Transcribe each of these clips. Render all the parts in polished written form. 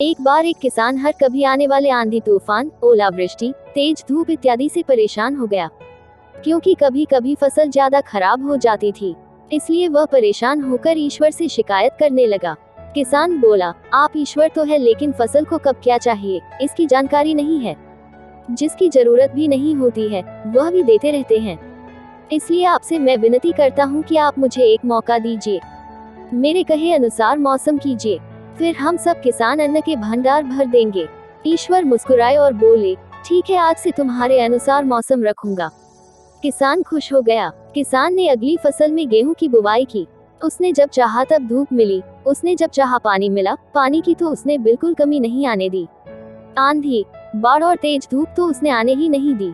एक बार एक किसान हर कभी आने वाले आंधी तूफान, ओलावृष्टि, तेज धूप इत्यादि से परेशान हो गया, क्योंकि कभी कभी फसल ज्यादा खराब हो जाती थी। इसलिए वह परेशान होकर ईश्वर से शिकायत करने लगा। किसान बोला, आप ईश्वर तो है, लेकिन फसल को कब क्या चाहिए इसकी जानकारी नहीं है। जिसकी जरूरत भी नहीं होती है वह भी देते रहते हैं। इसलिए आपसे मैं विनती करता हूँ कि आप मुझे एक मौका दीजिए, मेरे कहे अनुसार मौसम कीजिए, फिर हम सब किसान अन्न के भंडार भर देंगे। ईश्वर मुस्कुराए और बोले, ठीक है, आज से तुम्हारे अनुसार मौसम रखूंगा। किसान खुश हो गया। किसान ने अगली फसल में गेहूं की बुवाई की। उसने जब चाहा तब धूप मिली, उसने जब चाहा पानी मिला। पानी की तो उसने बिल्कुल कमी नहीं आने दी। आंधी, बाढ़ और तेज धूप तो उसने आने ही नहीं दी।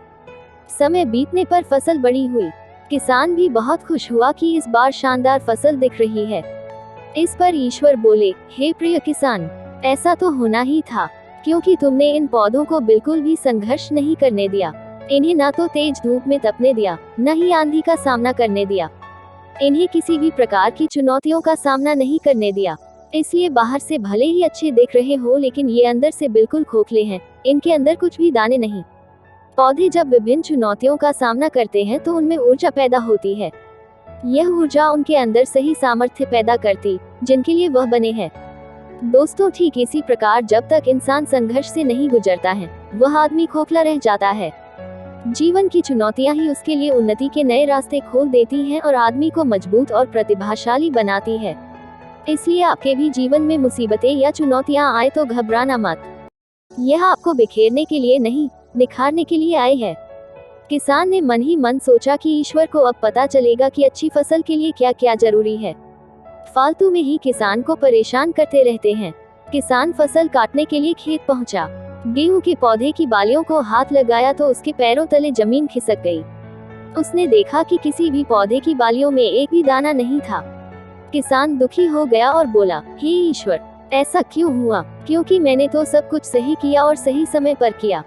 समय बीतने पर फसल बड़ी हुई। किसान भी बहुत खुश हुआ कि इस बार शानदार फसल दिख रही है। इस पर ईश्वर बोले, हे प्रिय किसान, ऐसा तो होना ही था, क्योंकि तुमने इन पौधों को बिल्कुल भी संघर्ष नहीं करने दिया। इन्हें ना तो तेज धूप में तपने दिया, न ही आंधी का सामना करने दिया। इन्हें किसी भी प्रकार की चुनौतियों का सामना नहीं करने दिया। इसलिए बाहर से भले ही अच्छे दिख रहे हो, लेकिन ये अंदर से बिल्कुल खोखले हैं। इनके अंदर कुछ भी दाने नहीं। पौधे जब विभिन्न चुनौतियों का सामना करते हैं तो उनमें ऊर्जा पैदा होती है। यह ऊर्जा उनके अंदर सही सामर्थ्य पैदा करती, जिनके लिए वह बने हैं। दोस्तों, ठीक इसी प्रकार जब तक इंसान संघर्ष से नहीं गुजरता है, वह आदमी खोखला रह जाता है। जीवन की चुनौतियां ही उसके लिए उन्नति के नए रास्ते खोल देती हैं और आदमी को मजबूत और प्रतिभाशाली बनाती है। इसलिए आपके भी जीवन में मुसीबतें या चुनौतियां आए तो घबराना मत। यह आपको बिखेरने के लिए नहीं, निखारने के लिए आए हैं। किसान ने मन ही मन सोचा कि ईश्वर को अब पता चलेगा कि अच्छी फसल के लिए क्या क्या जरूरी है। फालतू में ही किसान को परेशान करते रहते हैं। किसान फसल काटने के लिए खेत पहुंचा। गेहूं के पौधे की बालियों को हाथ लगाया तो उसके पैरों तले जमीन खिसक गई। उसने देखा कि किसी भी पौधे की बालियों में एक भी दाना नहीं था। किसान दुखी हो गया और बोला, हे ईश्वर, ऐसा क्यों हुआ? क्योंकि मैंने तो सब कुछ सही किया और सही समय पर किया।